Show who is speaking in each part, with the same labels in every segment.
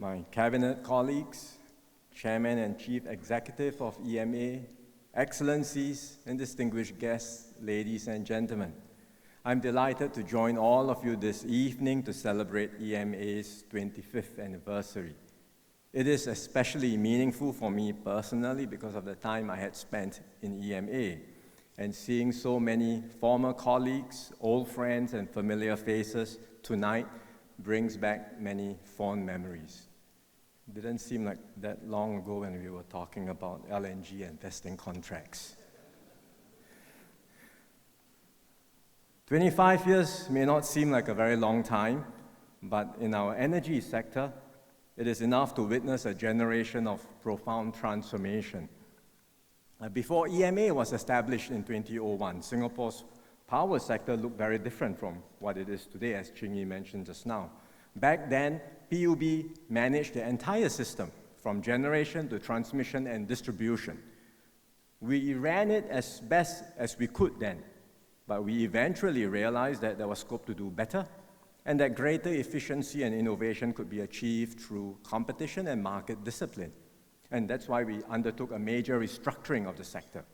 Speaker 1: my cabinet colleagues, Chairman and Chief Executive of EMA, Excellencies and distinguished guests, ladies and gentlemen. I'm delighted to join all of you this evening to celebrate EMA's 25th anniversary. It is especially meaningful for me personally because of the time I had spent in EMA, and seeing so many former colleagues, old friends, and familiar faces tonight brings back many fond memories. It didn't seem like that long ago when we were talking about LNG and vesting contracts. 25 years may not seem like a very long time, but in our energy sector, it is enough to witness a generation of profound transformation. Before EMA was established in 2001, Singapore's power sector looked very different from what it is today, as Ching Yi mentioned just now. Back then, PUB managed the entire system, from generation to transmission and distribution. We ran it as best as we could then, but we eventually realized that there was scope to do better, and that greater efficiency and innovation could be achieved through competition and market discipline. And that's why we undertook a major restructuring of the sector.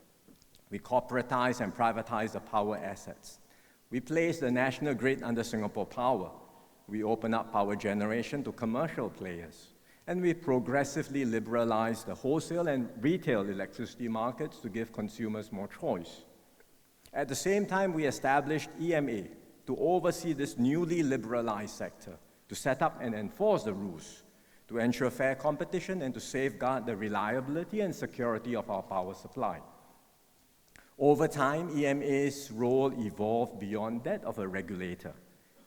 Speaker 1: We corporatized and privatized the power assets. We placed the national grid under Singapore Power. We opened up power generation to commercial players. And we progressively liberalized the wholesale and retail electricity markets to give consumers more choice. At the same time, we established EMA to oversee this newly liberalized sector, to set up and enforce the rules, to ensure fair competition and to safeguard the reliability and security of our power supply. Over time, EMA's role evolved beyond that of a regulator.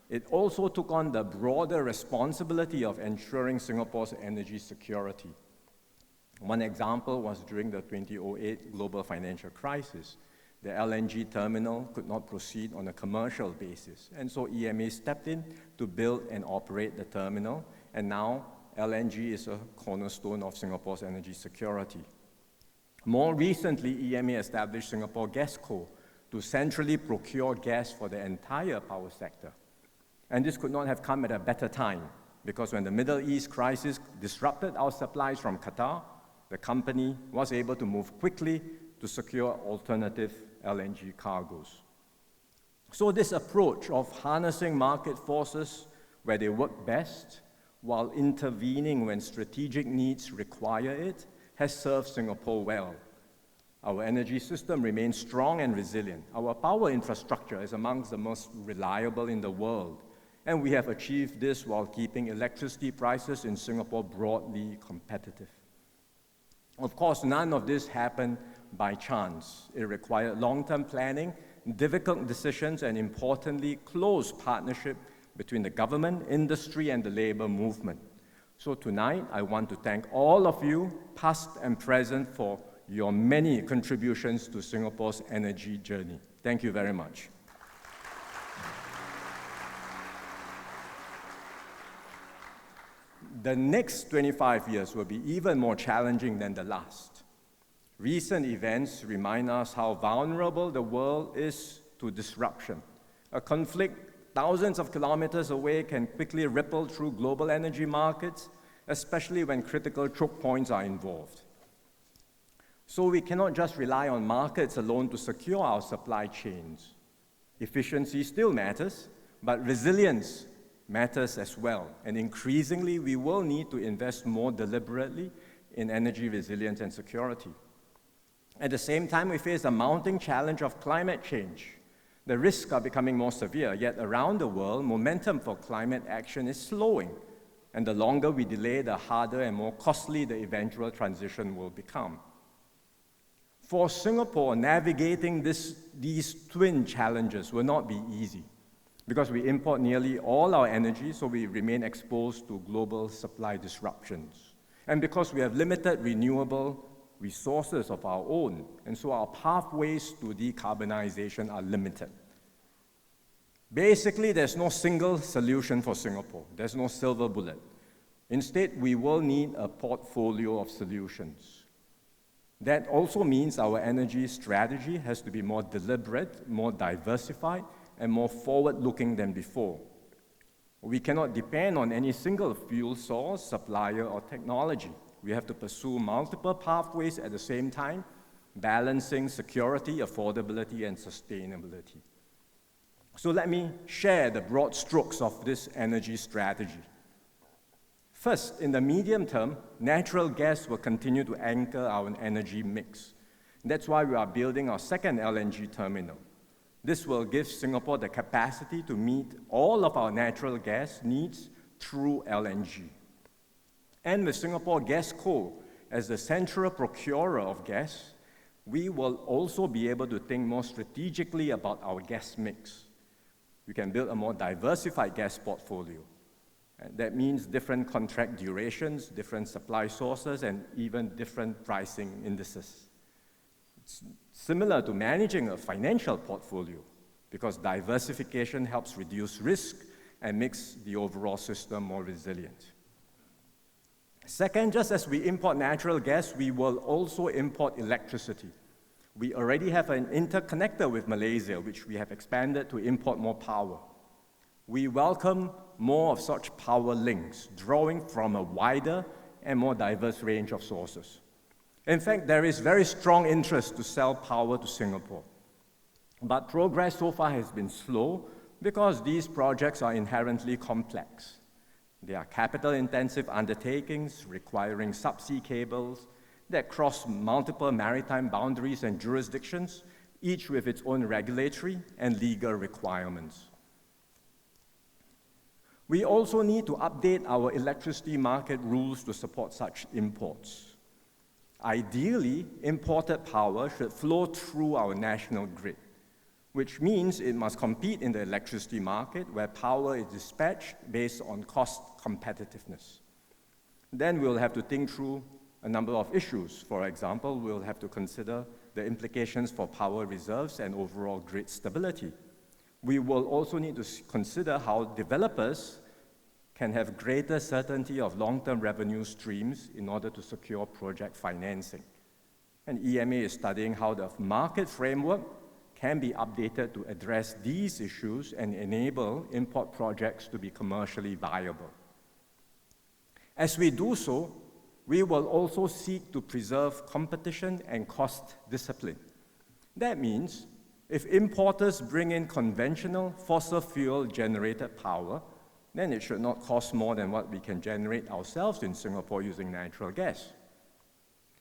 Speaker 1: It also took on the broader responsibility of ensuring Singapore's energy security. One example was during the 2008 global financial crisis. The LNG terminal could not proceed on a commercial basis, and so EMA stepped in to build and operate the terminal, and now LNG is a cornerstone of Singapore's energy security. More recently, EMA established Singapore Gas Co. to centrally procure gas for the entire power sector. And this could not have come at a better time, because when the Middle East crisis disrupted our supplies from Qatar, the company was able to move quickly to secure alternative LNG cargoes. So this approach of harnessing market forces where they work best, while intervening when strategic needs require it, has served Singapore well. Our energy system remains strong and resilient. Our power infrastructure is amongst the most reliable in the world, and we have achieved this while keeping electricity prices in Singapore broadly competitive. Of course, none of this happened by chance. It required long-term planning, difficult decisions, and importantly, close partnership between the government, industry, and the labor movement. So tonight, I want to thank all of you, past and present, for your many contributions to Singapore's energy journey. Thank you very much. The next 25 years will be even more challenging than the last. Recent events remind us how vulnerable the world is to disruption. A conflict thousands of kilometers away can quickly ripple through global energy markets, especially when critical choke points are involved. So we cannot just rely on markets alone to secure our supply chains. Efficiency still matters, but resilience matters as well. And increasingly, we will need to invest more deliberately in energy resilience and security. At the same time, we face the mounting challenge of climate change. The risks are becoming more severe, yet around the world, momentum for climate action is slowing. And the longer we delay, the harder and more costly the eventual transition will become. For Singapore, navigating these twin challenges will not be easy, because we import nearly all our energy, so we remain exposed to global supply disruptions. And because we have limited renewable resources of our own, and so our pathways to decarbonization are limited. Basically, there's no single solution for Singapore. There's no silver bullet. Instead, we will need a portfolio of solutions. That also means our energy strategy has to be more deliberate, more diversified, and more forward-looking than before. We cannot depend on any single fuel source, supplier, or technology. We have to pursue multiple pathways at the same time, balancing security, affordability, and sustainability. So let me share the broad strokes of this energy strategy. First, in the medium term, natural gas will continue to anchor our energy mix. That's why we are building our second LNG terminal. This will give Singapore the capacity to meet all of our natural gas needs through LNG. And with Singapore Gas Co. as the central procurer of gas, we will also be able to think more strategically about our gas mix. We can build a more diversified gas portfolio. And that means different contract durations, different supply sources, and even different pricing indices. It's similar to managing a financial portfolio, because diversification helps reduce risk and makes the overall system more resilient. Second, just as we import natural gas, we will also import electricity. We already have an interconnector with Malaysia, which we have expanded to import more power. We welcome more of such power links, drawing from a wider and more diverse range of sources. In fact, there is very strong interest to sell power to Singapore. But progress so far has been slow because these projects are inherently complex. They are capital-intensive undertakings requiring subsea cables that cross multiple maritime boundaries and jurisdictions, each with its own regulatory and legal requirements. We also need to update our electricity market rules to support such imports. Ideally, imported power should flow through our national grid, which means it must compete in the electricity market where power is dispatched based on cost competitiveness. Then we'll have to think through a number of issues. For example, we'll have to consider the implications for power reserves and overall grid stability. We will also need to consider how developers can have greater certainty of long-term revenue streams in order to secure project financing. And EMA is studying how the market framework can be updated to address these issues and enable import projects to be commercially viable. As we do so, we will also seek to preserve competition and cost discipline. That means if importers bring in conventional fossil fuel generated power, then it should not cost more than what we can generate ourselves in Singapore using natural gas.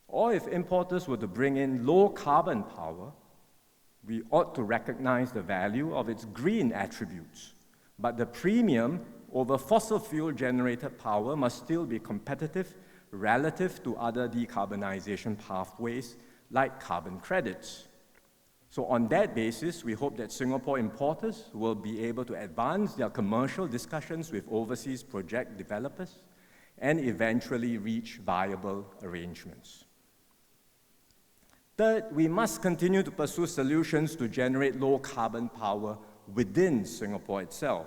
Speaker 1: Or if importers were to bring in low carbon power, we ought to recognize the value of its green attributes. But the premium over fossil fuel generated power must still be competitive relative to other decarbonization pathways like carbon credits. So on that basis, we hope that Singapore importers will be able to advance their commercial discussions with overseas project developers and eventually reach viable arrangements. Third, we must continue to pursue solutions to generate low carbon power within Singapore itself.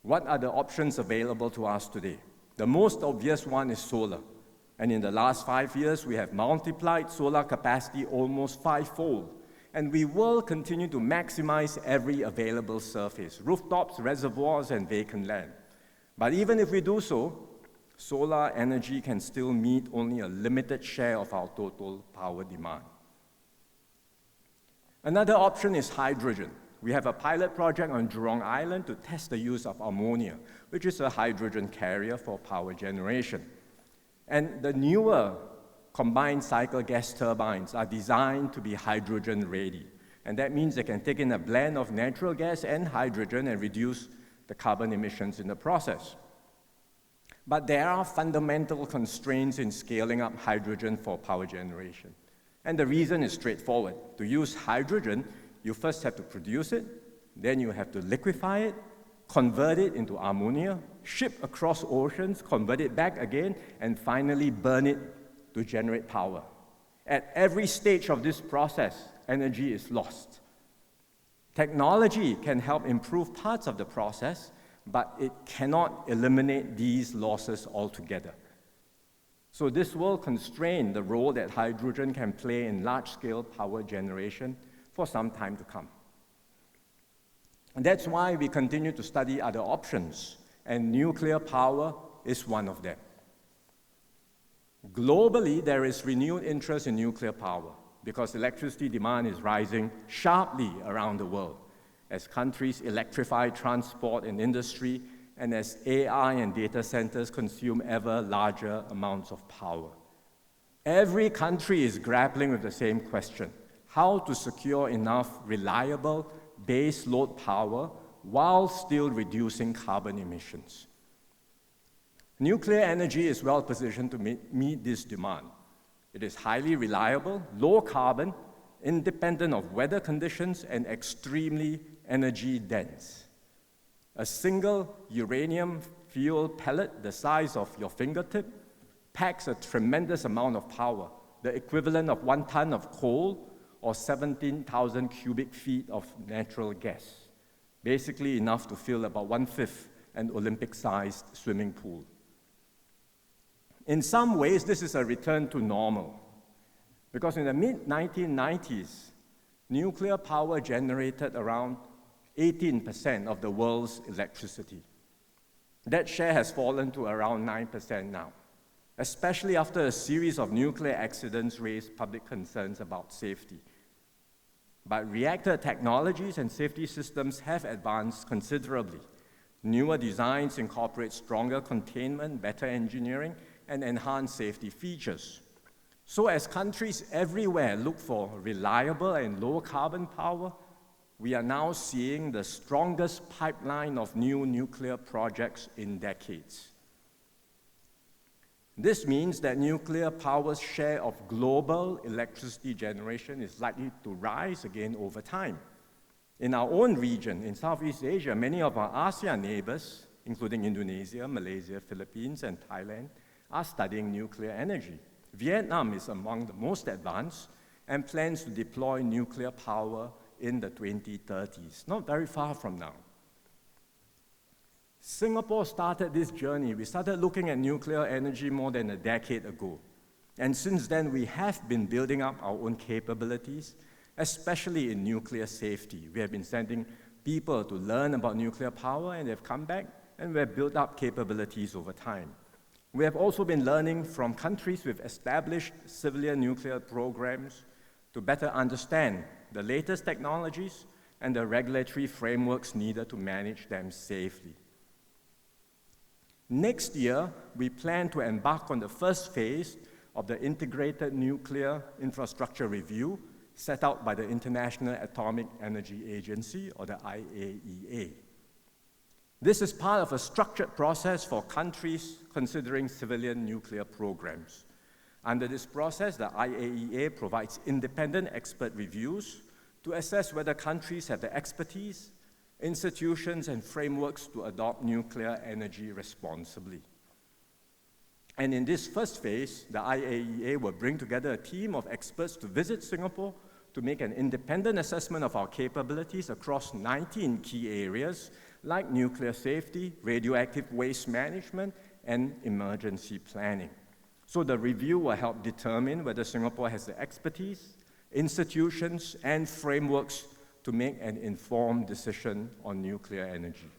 Speaker 1: What are the options available to us today? The most obvious one is solar. And in the last 5 years, we have multiplied solar capacity almost 5-fold. And we will continue to maximize every available surface, rooftops, reservoirs, and vacant land. But even if we do so, solar energy can still meet only a limited share of our total power demand. Another option is hydrogen. We have a pilot project on Jurong Island to test the use of ammonia, which is a hydrogen carrier for power generation. And the newer combined cycle gas turbines are designed to be hydrogen ready. And that means they can take in a blend of natural gas and hydrogen and reduce the carbon emissions in the process. But there are fundamental constraints in scaling up hydrogen for power generation. And the reason is straightforward. To use hydrogen, you first have to produce it, then you have to liquefy it, convert it into ammonia, ship across oceans, convert it back again, and finally burn it to generate power. At every stage of this process, energy is lost. Technology can help improve parts of the process, but it cannot eliminate these losses altogether. So this will constrain the role that hydrogen can play in large-scale power generation for some time to come. And that's why we continue to study other options, and nuclear power is one of them. Globally, there is renewed interest in nuclear power because electricity demand is rising sharply around the world as countries electrify transport and industry and as AI and data centers consume ever larger amounts of power. Every country is grappling with the same question: how to secure enough reliable base load power while still reducing carbon emissions. Nuclear energy is well positioned to meet this demand. It is highly reliable, low carbon, independent of weather conditions, and extremely energy dense. A single uranium fuel pellet the size of your fingertip packs a tremendous amount of power, the equivalent of 1 ton of coal or 17,000 cubic feet of natural gas, basically enough to fill about 1/5 an Olympic-sized swimming pool. In some ways, this is a return to normal, because in the mid-1990s, nuclear power generated around 18% of the world's electricity. That share has fallen to around 9% now, especially after a series of nuclear accidents raised public concerns about safety. But reactor technologies and safety systems have advanced considerably. Newer designs incorporate stronger containment, better engineering, and enhanced safety features. So as countries everywhere look for reliable and low carbon power, we are now seeing the strongest pipeline of new nuclear projects in decades. This means that nuclear power's share of global electricity generation is likely to rise again over time. In our own region, in Southeast Asia, many of our ASEAN neighbors, including Indonesia, Malaysia, Philippines, and Thailand, are studying nuclear energy. Vietnam is among the most advanced and plans to deploy nuclear power in the 2030s, not very far from now. Singapore started this journey. We started looking at nuclear energy more than a decade ago. And since then, we have been building up our own capabilities, especially in nuclear safety. We have been sending people to learn about nuclear power, and they've come back, and we have built up capabilities over time. We have also been learning from countries with established civilian nuclear programs to better understand the latest technologies and the regulatory frameworks needed to manage them safely. Next year, we plan to embark on the first phase of the Integrated Nuclear Infrastructure Review set out by the International Atomic Energy Agency, or the IAEA. This is part of a structured process for countries considering civilian nuclear programs. Under this process, the IAEA provides independent expert reviews to assess whether countries have the expertise, institutions, and frameworks to adopt nuclear energy responsibly. And in this first phase, the IAEA will bring together a team of experts to visit Singapore to make an independent assessment of our capabilities across 19 key areas like nuclear safety, radioactive waste management, and emergency planning. So the review will help determine whether Singapore has the expertise, institutions, and frameworks to make an informed decision on nuclear energy.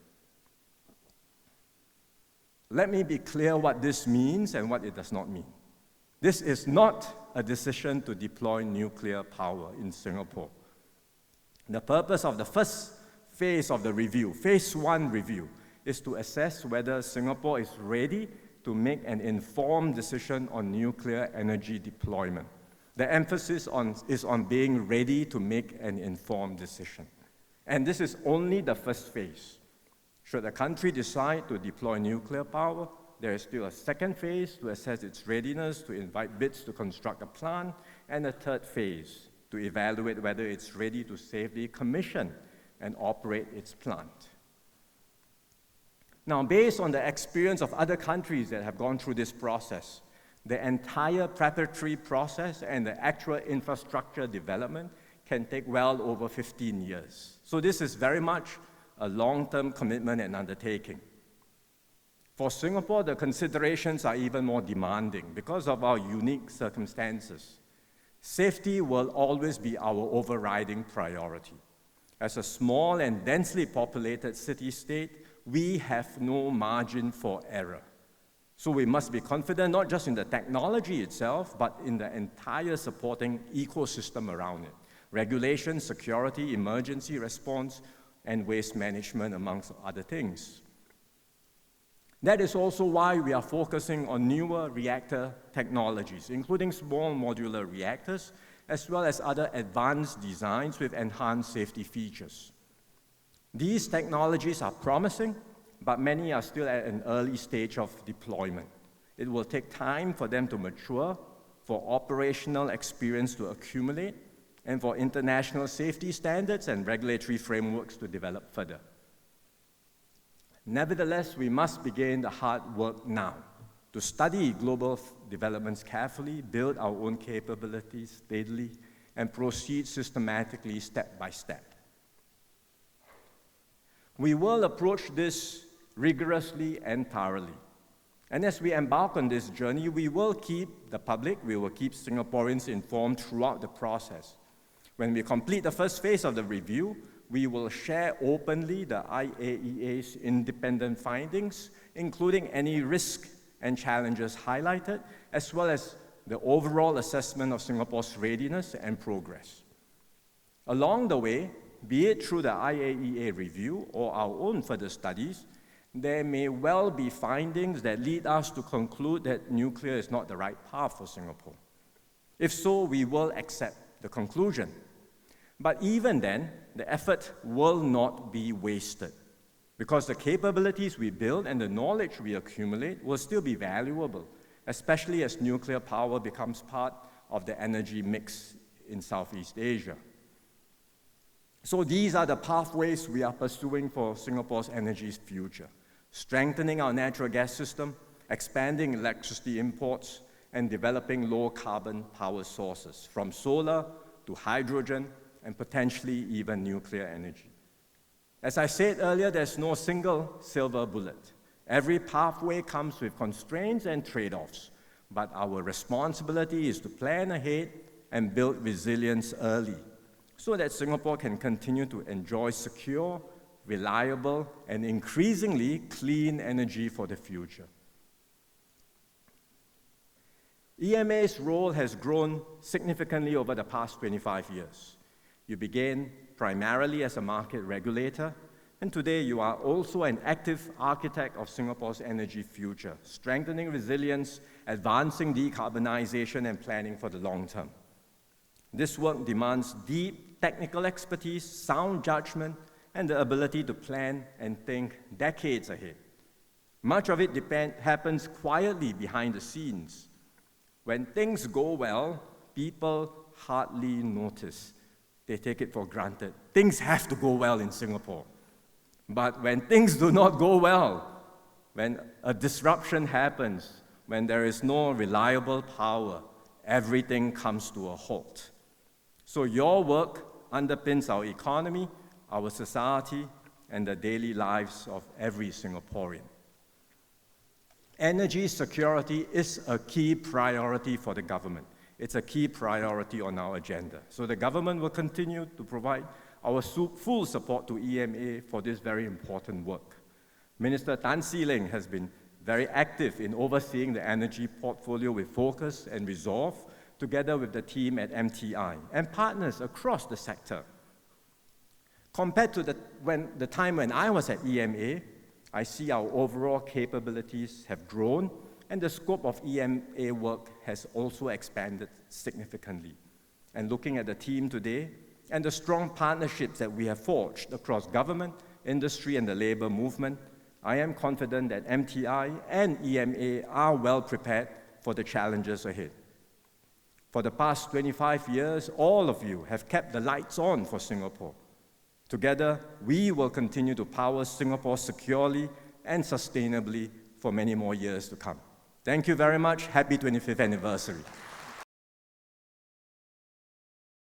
Speaker 1: Let me be clear what this means and what it does not mean. This is not a decision to deploy nuclear power in Singapore. The purpose of the first phase of the review, phase 1 review, is to assess whether Singapore is ready to make an informed decision on nuclear energy deployment. The emphasis is on being ready to make an informed decision. And this is only the first phase. Should a country decide to deploy nuclear power, there is still a second phase to assess its readiness, to invite bids to construct a plant, and a third phase to evaluate whether it's ready to safely commission and operate its plant. Now, based on the experience of other countries that have gone through this process, the entire preparatory process and the actual infrastructure development can take well over 15 years. So this is very much a long-term commitment and undertaking. For Singapore, the considerations are even more demanding because of our unique circumstances. Safety will always be our overriding priority. As a small and densely populated city-state, we have no margin for error. So we must be confident not just in the technology itself, but in the entire supporting ecosystem around it. Regulation, security, emergency response, and waste management, amongst other things. That is also why we are focusing on newer reactor technologies, including small modular reactors, as well as other advanced designs with enhanced safety features. These technologies are promising, but many are still at an early stage of deployment. It will take time for them to mature, for operational experience to accumulate, and for international safety standards and regulatory frameworks to develop further. Nevertheless, we must begin the hard work now to study global developments carefully, build our own capabilities steadily, and proceed systematically step by step. We will approach this rigorously and thoroughly. And as we embark on this journey, we will keep the public, we will keep Singaporeans informed throughout the process. When we complete the first phase of the review, we will share openly the IAEA's independent findings, including any risk and challenges highlighted, as well as the overall assessment of Singapore's readiness and progress. Along the way, be it through the IAEA review or our own further studies, there may well be findings that lead us to conclude that nuclear is not the right path for Singapore. If so, we will accept the conclusion. But even then, the effort will not be wasted, because the capabilities we build and the knowledge we accumulate will still be valuable, especially as nuclear power becomes part of the energy mix in Southeast Asia. So these are the pathways we are pursuing for Singapore's energy future: strengthening our natural gas system, expanding electricity imports, and developing low-carbon power sources, from solar to hydrogen, and potentially even nuclear energy. As I said earlier, there's no single silver bullet. Every pathway comes with constraints and trade-offs, but our responsibility is to plan ahead and build resilience early, so that Singapore can continue to enjoy secure, reliable, and increasingly clean energy for the future. EMA's role has grown significantly over the past 25 years. You began primarily as a market regulator, and today you are also an active architect of Singapore's energy future, strengthening resilience, advancing decarbonization, and planning for the long term. This work demands deep technical expertise, sound judgment, and the ability to plan and think decades ahead. Much of it happens quietly behind the scenes. When things go well, people hardly notice. They take it for granted. Things have to go well in Singapore. But when things do not go well, when a disruption happens, when there is no reliable power, everything comes to a halt. So your work underpins our economy, our society, and the daily lives of every Singaporean. Energy security is a key priority for the government. It's a key priority on our agenda. So the government will continue to provide our full support to EMA for this very important work. Minister Tan See Leng has been very active in overseeing the energy portfolio with focus and resolve, together with the team at MTI and partners across the sector. Compared to the time when I was at EMA, I see our overall capabilities have grown, and the scope of EMA work has also expanded significantly. And looking at the team today, and the strong partnerships that we have forged across government, industry, and the labor movement, I am confident that MTI and EMA are well prepared for the challenges ahead. For the past 25 years, all of you have kept the lights on for Singapore. Together, we will continue to power Singapore securely and sustainably for many more years to come. Thank you very much. Happy 25th anniversary.